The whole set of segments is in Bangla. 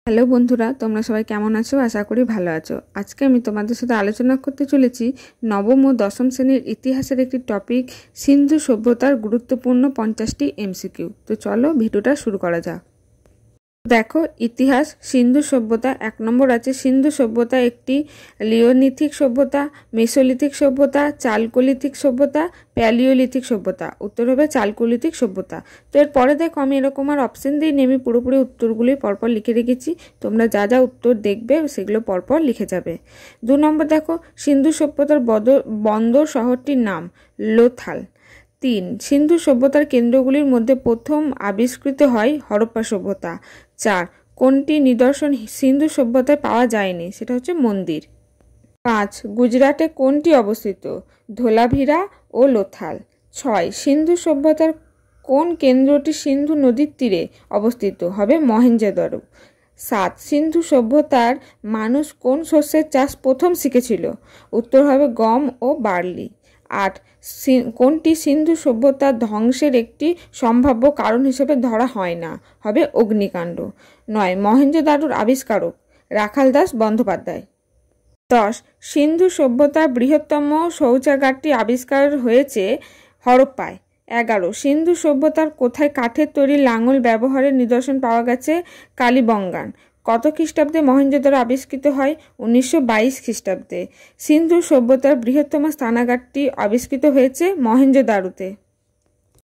হ্যালো বন্ধুরা, তোমরা সবাই কেমন আছো? আশা করি ভালো আছো। আজকে আমি তোমাদের সাথে আলোচনা করতে চলেছি নবম ও দশম শ্রেণীর ইতিহাসের একটি টপিক, সিন্ধু সভ্যতার গুরুত্বপূর্ণ 50টি এমসিকিউ। তো চলো ভিডিওটা শুরু করা যাক। দেখো, ইতিহাস সিন্ধু সভ্যতা 1 নম্বর আছে। সিন্ধু সভ্যতা একটি লিওলিথিক সভ্যতা, মেসোলিথিক সভ্যতা, চালকোলিথিক সভ্যতা, প্যালিওলিথিক সভ্যতা। উত্তর হবে চালকোলিথিক সভ্যতা। তো এরপরে দেখো, আমি এরকম আর অপশন দিইনি, আমি পুরোপুরি উত্তরগুলি পরপর লিখে রেখেছি। তোমরা যা যা উত্তর দেখবে সেগুলো পরপর লিখে যাবে। 2 নম্বর দেখো, সিন্ধু সভ্যতার বন্দর শহরটির নাম লোথাল। 3, সিন্ধু সভ্যতার কেন্দ্রগুলির মধ্যে প্রথম আবিষ্কৃত হয় হরপ্পা সভ্যতা। 4, কোনটি নিদর্শন সিন্ধু সভ্যতায় পাওয়া যায়নি? সেটা হচ্ছে মন্দির। 5, গুজরাটে কোনটি অবস্থিত? ধোলাভিরা ও লোথাল। 6, সিন্ধু সভ্যতার কোন কেন্দ্রটি সিন্ধু নদীর তীরে অবস্থিত? হবে মহেঞ্জোদারো। 7, সিন্ধু সভ্যতার মানুষ কোন শস্যের চাষ প্রথম শিখেছিল? উত্তর হবে গম ও বার্লি। 8, কোনটি সিন্ধু সভ্যতার ধ্বংসের একটি সম্ভাব্য কারণ হিসেবে ধরা হয় না? হবে অগ্নিকাণ্ড। 9, মহেঞ্জোদারোর আবিষ্কারক রাখাল দাস বন্দ্যোপাধ্যায়। 10, সিন্ধু সভ্যতার বৃহত্তম শৌচাগারটি আবিষ্কার হয়েছে হরপ্পায়। 11, সিন্ধু সভ্যতার কোথায় কাঠের তৈরি লাঙল ব্যবহারের নিদর্শন পাওয়া গেছে? কালীবঙ্গান। কত খ্রিস্টাব্দে মহেঞ্জোদারো আবিষ্কৃত হয়? 1922 খ্রিস্টাব্দে। সিন্ধু সভ্যতার বৃহত্তম স্নানাগারটি আবিষ্কৃত হয়েছে মহেঞ্জোদারোতে।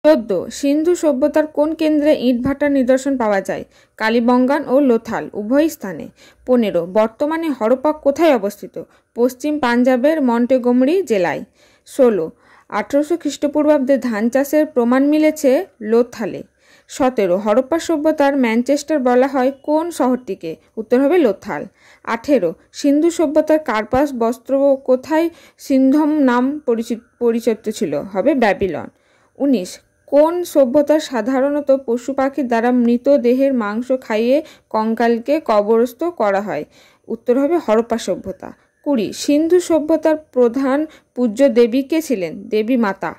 14, সিন্ধু সভ্যতার কোন কেন্দ্রে ইটভাটার নিদর্শন পাওয়া যায়? কালীবঙ্গান ও লোথাল উভয় স্থানে। 15, বর্তমানে হরপ্পা কোথায় অবস্থিত? পশ্চিম পাঞ্জাবের মন্টেগোমরি জেলায়। 16, 1800 খ্রিস্টপূর্বাব্দে ধান চাষের প্রমাণ মিলেছে লোথালে। 17, হরপ্পা সভ্যতার ম্যানচেস্টার বলা হয় কোন শহরটিকে? উত্তর হবে লোথাল। 18, সিন্ধু সভ্যতার কার্পাস বস্ত্র কোথায় সিন্ধম নাম পরিচিত ছিল? হবে ব্যাবিলন। 19, কোন সভ্যতার সাধারণত পশু পাখির দ্বারা মৃতদেহের মাংস খাইয়ে কঙ্কালকে কবরস্থ করা হয়? উত্তর হবে হরপ্পা সভ্যতা। 20, সিন্ধু সভ্যতার প্রধান পূজ্য দেবী কে ছিলেন? দেবী মাতা।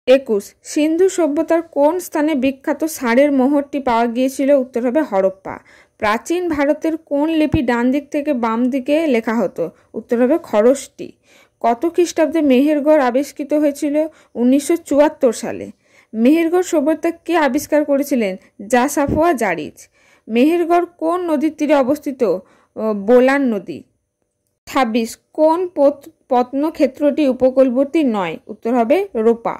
21, সিন্ধু সভ্যতার কোন স্থানে বিখ্যাত ষাঁড়ের মোহরটি পাওয়া গিয়েছিল? উত্তর হবে হরপ্পা। প্রাচীন ভারতের কোন লিপি ডান দিক থেকে বাম দিকে লেখা হতো? উত্তর হবে খরষ্টি। কত খ্রিস্টাব্দে মেহেরগড় আবিষ্কৃত হয়েছিল? 1974 সালে। মেহেরগড় সভ্যতা কে আবিষ্কার করেছিলেন? জাসাফোয়া জারিজ। মেহেরগড় কোন নদীর তীরে অবস্থিত? বোলান নদী। 26, কোন প্রত্নক্ষেত্রটি উপকূলবর্তী নয়? উত্তর হবে রোপা।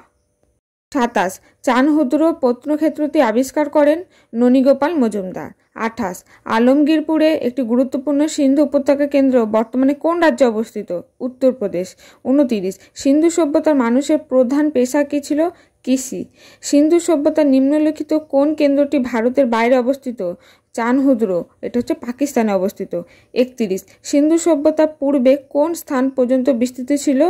27, চানহুদ্র প্রত্নক্ষেত্রটি আবিষ্কার করেন ননীগোপাল মজুমদার। 28, আলমগীরপুরে একটি গুরুত্বপূর্ণ সিন্ধু উপত্যকা কেন্দ্র বর্তমানে কোন রাজ্যে অবস্থিত? উত্তরপ্রদেশ। 29, সিন্ধু সভ্যতার মানুষের প্রধান পেশা কী ছিল? কৃষি। সিন্ধু সভ্যতার নিম্নলিখিত কোন কেন্দ্রটি ভারতের বাইরে অবস্থিত? চানহুদ্র, এটা হচ্ছে পাকিস্তানে অবস্থিত। 31, সিন্ধু সভ্যতা পূর্বে কোন স্থান পর্যন্ত বিস্তৃত ছিল?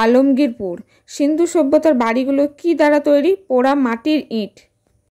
আলমগীরপুর। সিন্ধু সভ্যতার বাড়িগুলো কি দ্বারা তৈরি? পোড়া মাটির ইট।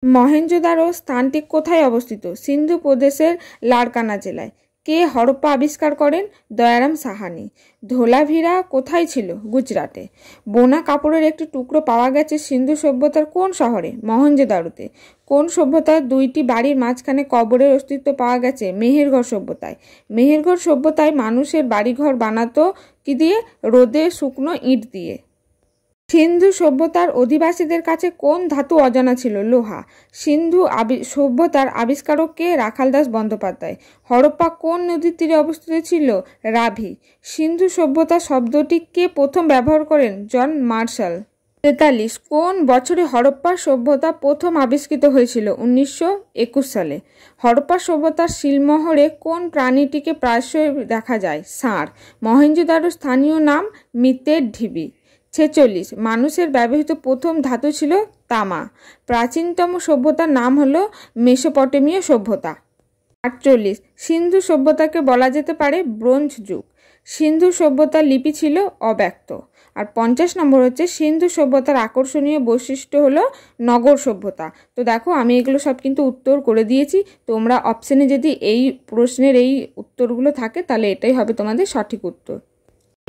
মহেঞ্জোদারো স্থানটি কোথায় অবস্থিত? সিন্ধু প্রদেশের লারকানা জেলায়। কে হরপ্পা আবিষ্কার করেন? দয়ারাম সাহানি। ধোলাভিরা কোথায় ছিল? গুজরাটে। বোনা কাপড়ের একটি টুকরো পাওয়া গেছে সিন্ধু সভ্যতার কোন শহরে? মহেঞ্জোদারোতে। কোন সভ্যতার 2টি বাড়ির মাঝখানে কবরের অস্তিত্ব পাওয়া গেছে? মেহেরগড় সভ্যতায়। মেহেরগড় সভ্যতায় মানুষের বাড়িঘর বানাতো কি দিয়ে? রোদে শুকনো ইট দিয়ে। সিন্ধু সভ্যতার অধিবাসীদের কাছে কোন ধাতু অজানা ছিল? লোহা। সিন্ধু সভ্যতার আবিষ্কারক কে? রাখাল দাস বন্দ্যোপাধ্যায়। হরপ্পা কোন নদীর তীরে অবস্থিত ছিল? রাভি। সিন্ধু সভ্যতা শব্দটি কে প্রথম ব্যবহার করেন? John Marshall. 43, কোন বছরে হরপ্পা সভ্যতা প্রথম আবিষ্কৃত হয়েছিল? 1921 সালে। হরপ্পা সভ্যতার শিলমোহরে কোন প্রাণীটিকে প্রায়শই দেখা যায়? ষাঁড়। মহেঞ্জোদারোর স্থানীয় নাম মিতের ঢিবি। 46, মানুষের ব্যবহৃত প্রথম ধাতু ছিল তামা। প্রাচীনতম সভ্যতার নাম হলো মেসোপটেমীয় সভ্যতা। 48, সিন্ধু সভ্যতাকে বলা যেতে পারে ব্রোঞ্জ যুগ। সিন্ধু সভ্যতার লিপি ছিল অব্যক্ত। আর 50 নম্বর হচ্ছে সিন্ধু সভ্যতার আকর্ষণীয় বৈশিষ্ট্য হলো নগর সভ্যতা। তো দেখো, আমি এগুলো সব কিন্তু উত্তর করে দিয়েছি। তোমরা অপশনে যদি এই প্রশ্নের এই উত্তরগুলো থাকে তাহলে এটাই হবে তোমাদের সঠিক উত্তর।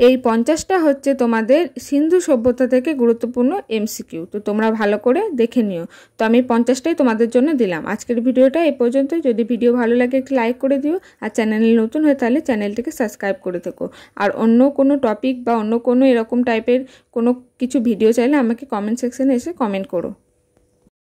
এই 50টা হচ্ছে তোমাদের সিন্ধু সভ্যতা থেকে গুরুত্বপূর্ণ এমসিকিউ। তো তোমরা ভালো করে দেখে নিও। তো আমি 50টাই তোমাদের জন্য দিলাম। আজকের ভিডিওটা এই পর্যন্ত। যদি ভিডিও ভালো লাগে একটু লাইক করে দিও, আর চ্যানেলে নতুন হয়ে তাহলে চ্যানেলটিকে সাবস্ক্রাইব করে থেকো। আর অন্য কোনো টপিক বা অন্য কোনো এরকম টাইপের কোনো কিছু ভিডিও চাইলে আমাকে কমেন্ট সেকশনে এসে কমেন্ট করো।